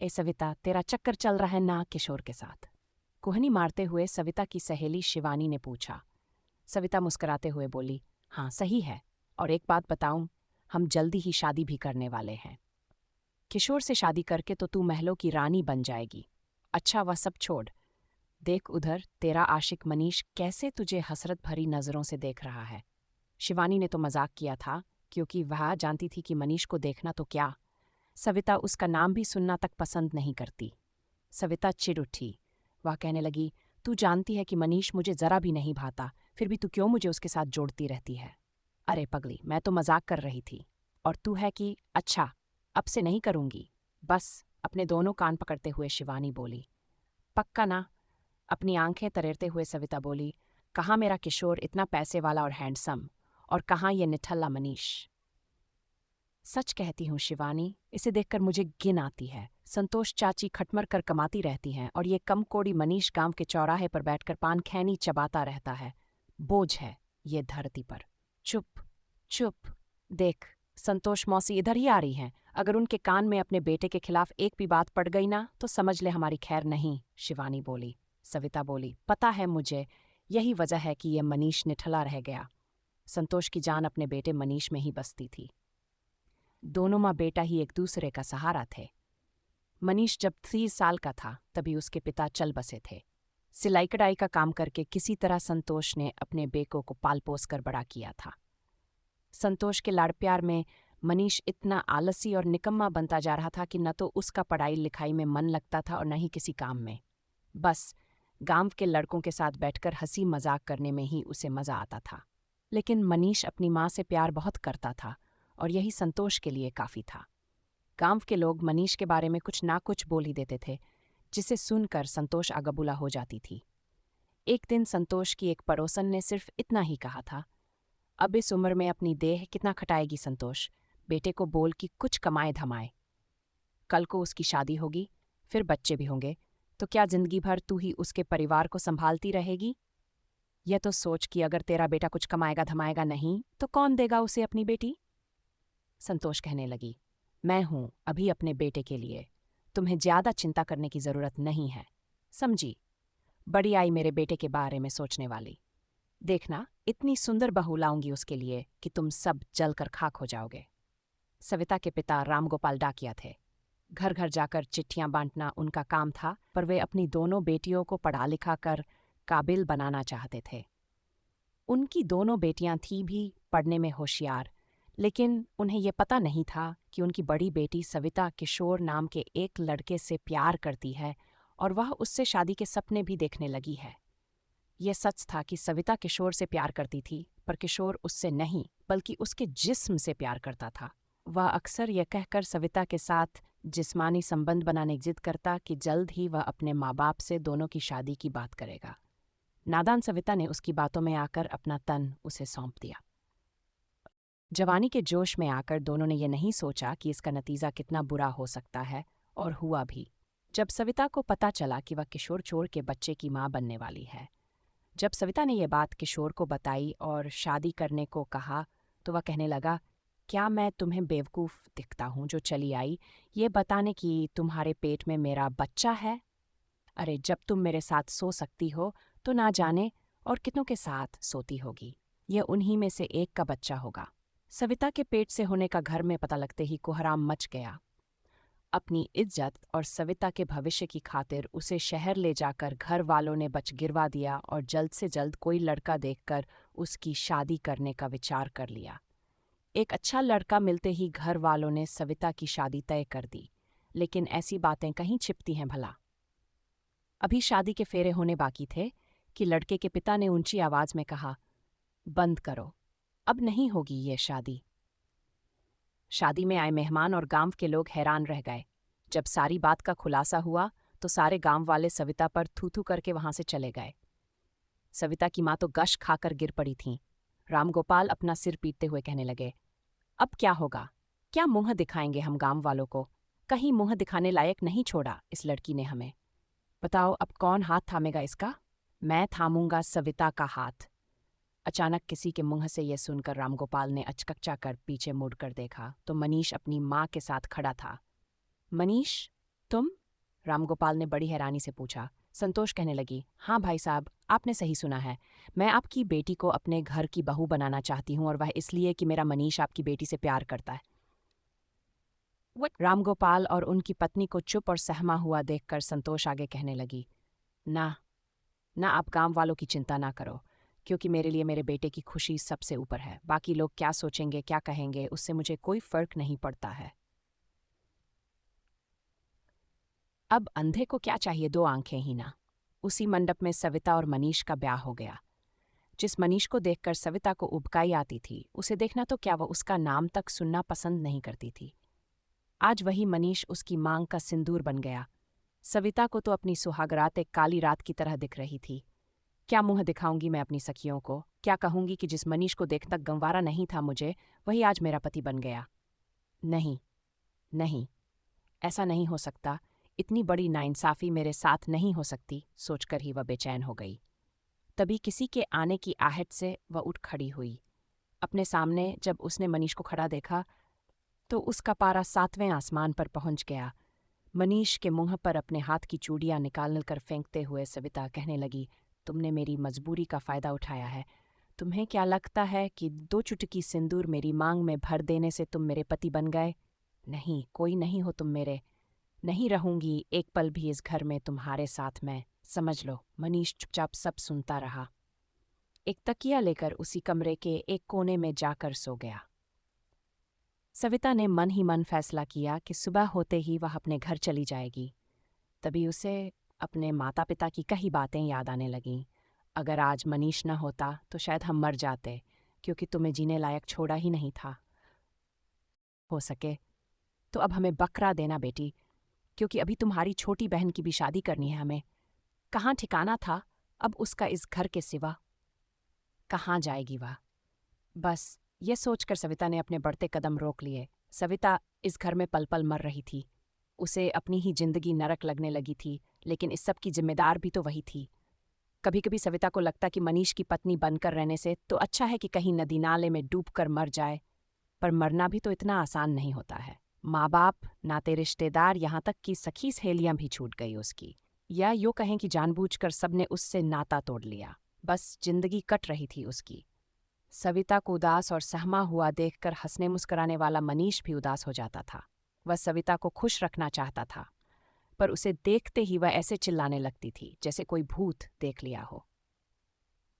ए सविता, तेरा चक्कर चल रहा है ना किशोर के साथ? कुहनी मारते हुए सविता की सहेली शिवानी ने पूछा। सविता मुस्कुराते हुए बोली, हाँ सही है, और एक बात बताऊं, हम जल्दी ही शादी भी करने वाले हैं। किशोर से शादी करके तो तू महलों की रानी बन जाएगी। अच्छा वह सब छोड़, देख उधर तेरा आशिक मनीष कैसे तुझे हसरत भरी नजरों से देख रहा है। शिवानी ने तो मजाक किया था, क्योंकि वह जानती थी कि मनीष को देखना तो क्या, सविता उसका नाम भी सुनना तक पसंद नहीं करती। सविता चिढ़ उठी। वह कहने लगी, तू जानती है कि मनीष मुझे जरा भी नहीं भाता, फिर भी तू क्यों मुझे उसके साथ जोड़ती रहती है? अरे पगली, मैं तो मजाक कर रही थी। और तू है कि अच्छा, अब से नहीं करूंगी। बस, अपने दोनों कान पकड़ते हुए शिवानी बोली। पक्का ना? अपनी आंखें तरेरते हुए सविता बोली, कहाँ मेरा किशोर इतना पैसे वाला और हैंडसम, और कहाँ ये निठल्ला मनीष। सच कहती हूँ शिवानी, इसे देखकर मुझे घिन आती है। संतोष चाची खटमर कर कमाती रहती हैं और ये कम कोड़ी मनीष गांव के चौराहे पर बैठकर पान खैनी चबाता रहता है। बोझ है ये धरती पर। चुप चुप, देख, संतोष मौसी इधर ही आ रही हैं। अगर उनके कान में अपने बेटे के खिलाफ एक भी बात पड़ गई ना, तो समझ ले हमारी खैर नहीं। शिवानी बोली। सविता बोली, पता है मुझे, यही वजह है कि ये मनीष निठला रह गया। संतोष की जान अपने बेटे मनीष में ही बसती थी। दोनों माँ बेटा ही एक दूसरे का सहारा थे। मनीष जब 30 साल का था तभी उसके पिता चल बसे थे। सिलाई कढ़ाई का काम करके किसी तरह संतोष ने अपने बेकों को पाल पोस कर बड़ा किया था। संतोष के लाड़ प्यार में मनीष इतना आलसी और निकम्मा बनता जा रहा था कि न तो उसका पढ़ाई लिखाई में मन लगता था और न ही किसी काम में। बस गांव के लड़कों के साथ बैठकर हंसी मजाक करने में ही उसे मजा आता था। लेकिन मनीष अपनी माँ से प्यार बहुत करता था और यही संतोष के लिए काफी था। गांव के लोग मनीष के बारे में कुछ ना कुछ बोल ही देते थे, जिसे सुनकर संतोष आगबुला हो जाती थी। एक दिन संतोष की एक पड़ोसन ने सिर्फ इतना ही कहा था, अब इस उम्र में अपनी देह कितना खटाएगी संतोष, बेटे को बोल कि कुछ कमाए धमाए। कल को उसकी शादी होगी, फिर बच्चे भी होंगे, तो क्या जिंदगी भर तू ही उसके परिवार को संभालती रहेगी? यह तो सोच कि अगर तेरा बेटा कुछ कमाएगा धमाएगा नहीं, तो कौन देगा उसे अपनी बेटी? संतोष कहने लगी, मैं हूं अभी अपने बेटे के लिए, तुम्हें ज्यादा चिंता करने की जरूरत नहीं है, समझी? बड़ी आई मेरे बेटे के बारे में सोचने वाली। देखना, इतनी सुंदर बहू लाऊंगी उसके लिए कि तुम सब जलकर खाक हो जाओगे। सविता के पिता रामगोपाल डाकिया थे। घर घर जाकर चिट्ठियां बांटना उनका काम था, पर वे अपनी दोनों बेटियों को पढ़ा लिखा कर काबिल बनाना चाहते थे। उनकी दोनों बेटियां थीं भी पढ़ने में होशियार, लेकिन उन्हें ये पता नहीं था कि उनकी बड़ी बेटी सविता किशोर नाम के एक लड़के से प्यार करती है और वह उससे शादी के सपने भी देखने लगी है। यह सच था कि सविता किशोर से प्यार करती थी, पर किशोर उससे नहीं बल्कि उसके जिस्म से प्यार करता था। वह अक्सर यह कहकर सविता के साथ जिस्मानी संबंध बनाने की जिद करता कि जल्द ही वह अपने माँ बाप से दोनों की शादी की बात करेगा। नादान सविता ने उसकी बातों में आकर अपना तन उसे सौंप दिया। जवानी के जोश में आकर दोनों ने यह नहीं सोचा कि इसका नतीजा कितना बुरा हो सकता है, और हुआ भी। जब सविता को पता चला कि वह किशोर चोर के बच्चे की मां बनने वाली है, जब सविता ने यह बात किशोर को बताई और शादी करने को कहा, तो वह कहने लगा, क्या मैं तुम्हें बेवकूफ़ दिखता हूँ जो चली आई ये बताने कि तुम्हारे पेट में मेरा बच्चा है? अरे जब तुम मेरे साथ सो सकती हो तो ना जाने और कितनों के साथ सोती होगी। यह उन्हीं में से एक का बच्चा होगा। सविता के पेट से होने का घर में पता लगते ही कोहराम मच गया। अपनी इज्जत और सविता के भविष्य की खातिर उसे शहर ले जाकर घर वालों ने बच गिरवा दिया और जल्द से जल्द कोई लड़का देखकर उसकी शादी करने का विचार कर लिया। एक अच्छा लड़का मिलते ही घर वालों ने सविता की शादी तय कर दी, लेकिन ऐसी बातें कहीं छिपती हैं भला। अभी शादी के फेरे होने बाकी थे कि लड़के के पिता ने ऊंची आवाज में कहा, बंद करो, अब नहीं होगी ये शादी। शादी में आए मेहमान और गांव के लोग हैरान रह गए। जब सारी बात का खुलासा हुआ तो सारे गांव वाले सविता पर थू थू करके वहां से चले गए। सविता की मां तो गश खाकर गिर पड़ी थीं। रामगोपाल अपना सिर पीटते हुए कहने लगे, अब क्या होगा? क्या मुंह दिखाएंगे हम गांव वालों को? कहीं मुंह दिखाने लायक नहीं छोड़ा इस लड़की ने हमें। बताओ अब कौन हाथ थामेगा इसका? मैं थामूंगा सविता का हाथ। अचानक किसी के मुंह से यह सुनकर रामगोपाल ने अचकचा कर पीछे मुड़कर देखा तो मनीष अपनी माँ के साथ खड़ा था। मनीष, तुम? रामगोपाल ने बड़ी हैरानी से पूछा। संतोष कहने लगी, हाँ भाई साहब, आपने सही सुना है। मैं आपकी बेटी को अपने घर की बहू बनाना चाहती हूँ, और वह इसलिए कि मेरा मनीष आपकी बेटी से प्यार करता है। रामगोपाल और उनकी पत्नी को चुप और सहमा हुआ देखकर संतोष आगे कहने लगी, ना ना, आप गांव वालों की चिंता ना करो, क्योंकि मेरे लिए मेरे बेटे की खुशी सबसे ऊपर है। बाकी लोग क्या सोचेंगे, क्या कहेंगे, उससे मुझे कोई फर्क नहीं पड़ता है। अब अंधे को क्या चाहिए, दो आंखें ही ना। उसी मंडप में सविता और मनीष का ब्याह हो गया। जिस मनीष को देखकर सविता को उबकाई आती थी, उसे देखना तो क्या, वह उसका नाम तक सुनना पसंद नहीं करती थी। आज वही मनीष उसकी मांग का सिंदूर बन गया। सविता को तो अपनी सुहागरात एक काली रात की तरह दिख रही थी। क्या मुंह दिखाऊंगी मैं अपनी सखियों को, क्या कहूंगी कि जिस मनीष को देखकर गंवारा नहीं था मुझे, वही आज मेरा पति बन गया। नहीं, नहीं, ऐसा नहीं हो सकता। इतनी बड़ी नाइंसाफी मेरे साथ नहीं हो सकती, सोचकर ही वह बेचैन हो गई। तभी किसी के आने की आहट से वह उठ खड़ी हुई। अपने सामने जब उसने मनीष को खड़ा देखा, तो उसका पारा 7वें आसमान पर पहुंच गया। मनीष के मुंह पर अपने हाथ की चूड़ियां निकाल कर फेंकते हुए सविता कहने लगी, तुमने मेरी मजबूरी का फायदा उठाया है। तुम्हें क्या लगता है कि 2 चुटकी सिंदूर मेरी मांग में भर देने से तुम मेरे पति बन गए? नहीं, कोई नहीं हो तुम मेरे। नहीं रहूंगी एक पल भी इस घर में तुम्हारे साथ मैं, समझ लो। मनीष चुपचाप सब सुनता रहा। एक तकिया लेकर उसी कमरे के एक कोने में जाकर सो गया। सविता ने मन ही मन फैसला किया कि सुबह होते ही वह अपने घर चली जाएगी। तभी उसे अपने माता पिता की कई बातें याद आने लगीं। अगर आज मनीष न होता तो शायद हम मर जाते, क्योंकि तुम्हें जीने लायक छोड़ा ही नहीं था। हो सके तो अब हमें बकरा देना बेटी, क्योंकि अभी तुम्हारी छोटी बहन की भी शादी करनी है हमें। कहाँ ठिकाना था अब उसका इस घर के सिवा? कहाँ जाएगी वह? बस ये सोचकर सविता ने अपने बढ़ते कदम रोक लिए। सविता इस घर में पल पल मर रही थी। उसे अपनी ही जिंदगी नरक लगने लगी थी, लेकिन इस सब की जिम्मेदार भी तो वही थी। कभी कभी सविता को लगता कि मनीष की पत्नी बनकर रहने से तो अच्छा है कि कहीं नदी नाले में डूबकर मर जाए। पर मरना भी तो इतना आसान नहीं होता है। माँ बाप, नाते रिश्तेदार, यहाँ तक कि सखी सहेलियां भी छूट गई उसकी। या यूँ कहें कि जानबूझकर सबने उससे नाता तोड़ लिया। बस जिंदगी कट रही थी उसकी। सविता को उदास और सहमा हुआ देखकर हंसने मुस्कुराने वाला मनीष भी उदास हो जाता था। वह सविता को खुश रखना चाहता था, पर उसे देखते ही वह ऐसे चिल्लाने लगती थी जैसे कोई भूत देख लिया हो।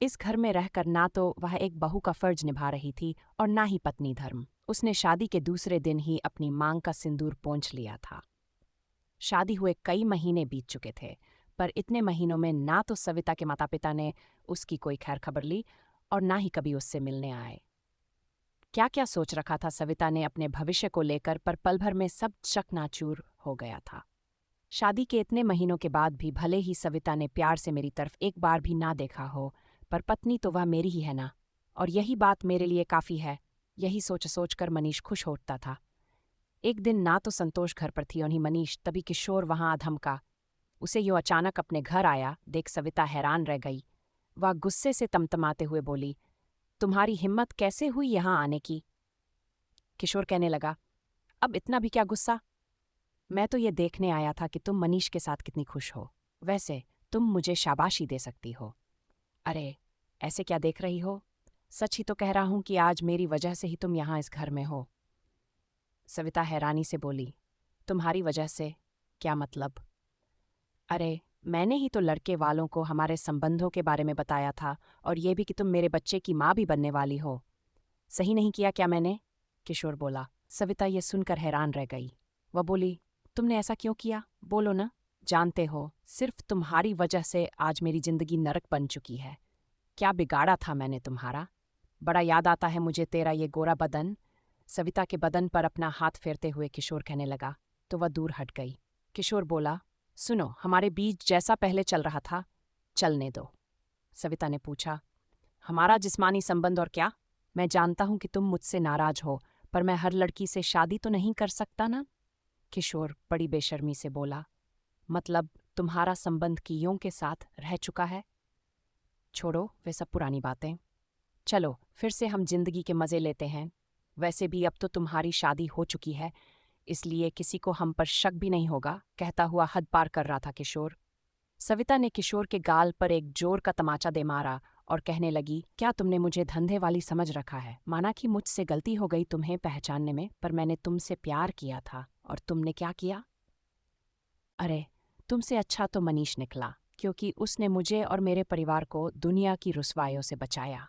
इस घर में रहकर ना तो वह एक बहू का फर्ज निभा रही थी और ना ही पत्नी धर्म। उसने शादी के दूसरे दिन ही अपनी मांग का सिंदूर पोंछ लिया था। शादी हुए कई महीने बीत चुके थे, पर इतने महीनों में ना तो सविता के माता पिता ने उसकी कोई खैर खबर ली और ना ही कभी उससे मिलने आए। क्या क्या सोच रखा था सविता ने अपने भविष्य को लेकर, पर पल भर में सब चकनाचूर हो गया था। शादी के इतने महीनों के बाद भी भले ही सविता ने प्यार से मेरी तरफ एक बार भी ना देखा हो, पर पत्नी तो वह मेरी ही है ना, और यही बात मेरे लिए काफ़ी है। यही सोच सोच कर मनीष खुश होता था। एक दिन ना तो संतोष घर पर थी और ही मनीष, तभी किशोर वहां अधमका। उसे यो अचानक अपने घर आया देख सविता हैरान रह गई। वह गुस्से से तमतमाते हुए बोली, तुम्हारी हिम्मत कैसे हुई यहाँ आने की? किशोर कहने लगा, अब इतना भी क्या गुस्सा? मैं तो ये देखने आया था कि तुम मनीष के साथ कितनी खुश हो। वैसे तुम मुझे शाबाशी दे सकती हो। अरे, ऐसे क्या देख रही हो? सच ही तो कह रहा हूं कि आज मेरी वजह से ही तुम यहाँ इस घर में हो। सविता हैरानी से बोली, तुम्हारी वजह से? क्या मतलब? अरे, मैंने ही तो लड़के वालों को हमारे संबंधों के बारे में बताया था, और ये भी कि तुम मेरे बच्चे की माँ भी बनने वाली हो। सही नहीं किया क्या मैंने? किशोर बोला। सविता ये सुनकर हैरान रह गई। वह बोली, तुमने ऐसा क्यों किया? बोलो ना। जानते हो, सिर्फ तुम्हारी वजह से आज मेरी जिंदगी नरक बन चुकी है। क्या बिगाड़ा था मैंने तुम्हारा? बड़ा याद आता है मुझे तेरा ये गोरा बदन। सविता के बदन पर अपना हाथ फेरते हुए किशोर कहने लगा, तो वह दूर हट गई। किशोर बोला, सुनो, हमारे बीच जैसा पहले चल रहा था चलने दो। सविता ने पूछा, हमारा जिस्मानी संबंध और क्या? मैं जानता हूं कि तुम मुझसे नाराज हो, पर मैं हर लड़की से शादी तो नहीं कर सकता ना? किशोर बड़ी बेशर्मी से बोला, मतलब तुम्हारा संबंध कियों के साथ रह चुका है? छोड़ो वे सब पुरानी बातें। चलो फिर से हम जिंदगी के मजे लेते हैं। वैसे भी अब तो तुम्हारी शादी हो चुकी है, इसलिए किसी को हम पर शक भी नहीं होगा, कहता हुआ हद पार कर रहा था किशोर। सविता ने किशोर के गाल पर एक जोर का तमाचा दे मारा और कहने लगी, क्या तुमने मुझे धंधे वाली समझ रखा है? माना कि मुझसे गलती हो गई तुम्हें पहचानने में, पर मैंने तुमसे प्यार किया था और तुमने क्या किया? अरे, तुमसे अच्छा तो मनीष निकला, क्योंकि उसने मुझे और मेरे परिवार को दुनिया की रुसवाइयों से बचाया।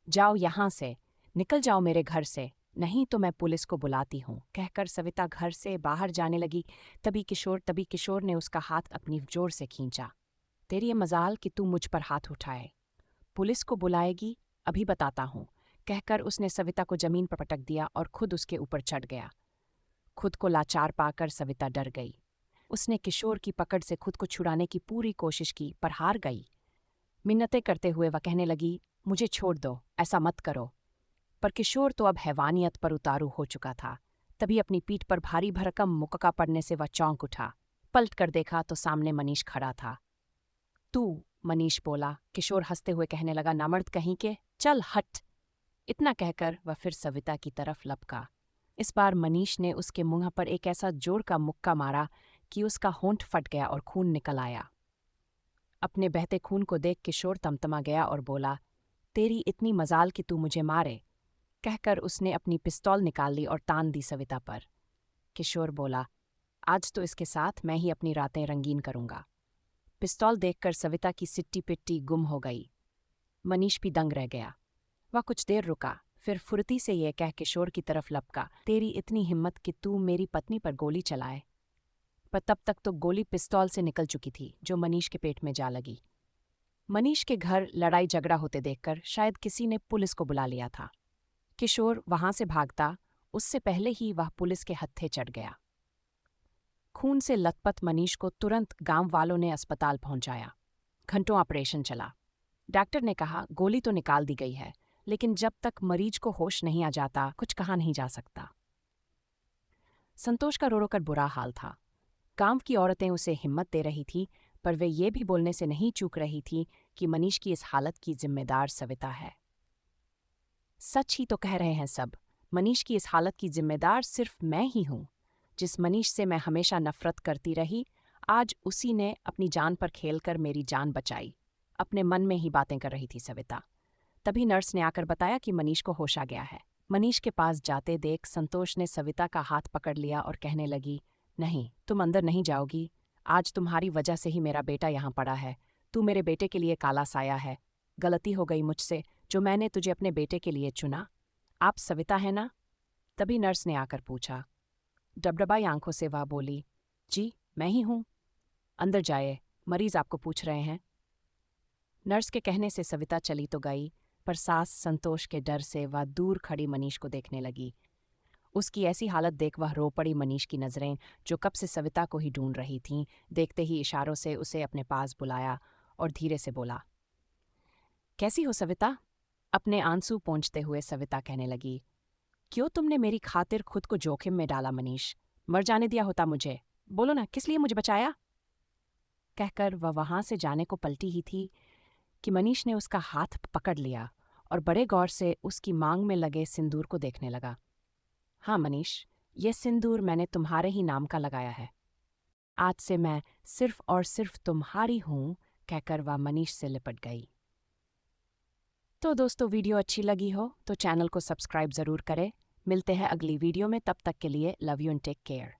जाओ यहाँ से, निकल जाओ मेरे घर से, नहीं तो मैं पुलिस को बुलाती हूँ, कहकर सविता घर से बाहर जाने लगी। तभी किशोर ने उसका हाथ अपनी जोर से खींचा। तेरी ये मजाल कि तू मुझ पर हाथ उठाए। पुलिस को बुलाएगी? अभी बताता हूँ, कहकर उसने सविता को जमीन पर पटक दिया और खुद उसके ऊपर चढ़ गया। खुद को लाचार पाकर सविता डर गई। उसने किशोर की पकड़ से खुद को छुड़ाने की पूरी कोशिश की, पर हार गई। मिन्नतें करते हुए वह कहने लगी, मुझे छोड़ दो, ऐसा मत करो। पर किशोर तो अब हैवानियत पर उतारू हो चुका था। तभी अपनी पीठ पर भारी भरकम मुक्का पड़ने से वह चौंक उठा। पलट कर देखा तो सामने मनीष खड़ा था। तू? मनीष बोला। किशोर हंसते हुए कहने लगा, नामर्द कहीं के, चल हट। इतना कहकर वह फिर सविता की तरफ लपका। इस बार मनीष ने उसके मुंह पर एक ऐसा जोर का मुक्का मारा कि उसका होंठ फट गया और खून निकल आया। अपने बहते खून को देख किशोर तमतमा गया और बोला, तेरी इतनी मजाल कि तू मुझे मारे, कहकर उसने अपनी पिस्तौल निकाल ली और तान दी सविता पर। किशोर बोला, आज तो इसके साथ मैं ही अपनी रातें रंगीन करूंगा। पिस्तौल देखकर सविता की सिट्टी पिट्टी गुम हो गई। मनीष भी दंग रह गया। वह कुछ देर रुका, फिर फुर्ती से ये कह किशोर की तरफ लपका, तेरी इतनी हिम्मत कि तू मेरी पत्नी पर गोली चलाए। पर तब तक तो गोली पिस्तौल से निकल चुकी थी, जो मनीष के पेट में जा लगी। मनीष के घर लड़ाई झगड़ा होते देखकर शायद किसी ने पुलिस को बुला लिया था। किशोर वहां से भागता, उससे पहले ही वह पुलिस के हत्थे चढ़ गया। खून से लथपथ मनीष को तुरंत गांव वालों ने अस्पताल पहुंचाया। घंटों ऑपरेशन चला। डॉक्टर ने कहा, गोली तो निकाल दी गई है, लेकिन जब तक मरीज को होश नहीं आ जाता कुछ कहा नहीं जा सकता। संतोष का रो रो कर बुरा हाल था। गांव की औरतें उसे हिम्मत दे रही थी, पर वे ये भी बोलने से नहीं चूक रही थी कि मनीष की इस हालत की जिम्मेदार सविता है। सच ही तो कह रहे हैं सब, मनीष की इस हालत की जिम्मेदार सिर्फ मैं ही हूं। जिस मनीष से मैं हमेशा नफरत करती रही, आज उसी ने अपनी जान पर खेलकर मेरी जान बचाई। अपने मन में ही बातें कर रही थी सविता। तभी नर्स ने आकर बताया कि मनीष को होश आ गया है। मनीष के पास जाते देख संतोष ने सविता का हाथ पकड़ लिया और कहने लगी, नहीं, तुम अंदर नहीं जाओगी। आज तुम्हारी वजह से ही मेरा बेटा यहाँ पड़ा है। तू मेरे बेटे के लिए काला साया है। गलती हो गई मुझसे, जो मैंने तुझे अपने बेटे के लिए चुना। आप सविता है ना? तभी नर्स ने आकर पूछा। डबडबाई आंखों से वह बोली, जी मैं ही हूं। अंदर जाए, मरीज आपको पूछ रहे हैं। नर्स के कहने से सविता चली तो गई, पर सास संतोष के डर से वह दूर खड़ी मनीष को देखने लगी। उसकी ऐसी हालत देख वह रो पड़ी। मनीष की नजरें, जो कब से सविता को ही ढूंढ रही थीं, देखते ही इशारों से उसे अपने पास बुलाया और धीरे से बोला, कैसी हो सविता? अपने आंसू पोंछते हुए सविता कहने लगी, क्यों तुमने मेरी खातिर खुद को जोखिम में डाला मनीष? मर जाने दिया होता मुझे। बोलो ना, किस लिए मुझे बचाया? कहकर वह वहां से जाने को पलटी ही थी कि मनीष ने उसका हाथ पकड़ लिया और बड़े गौर से उसकी मांग में लगे सिंदूर को देखने लगा। हाँ मनीष, ये सिंदूर मैंने तुम्हारे ही नाम का लगाया है। आज से मैं सिर्फ और सिर्फ तुम्हारी हूं, कहकर वह मनीष से लिपट गई। तो दोस्तों, वीडियो अच्छी लगी हो तो चैनल को सब्सक्राइब जरूर करें। मिलते हैं अगली वीडियो में, तब तक के लिए love you and take care.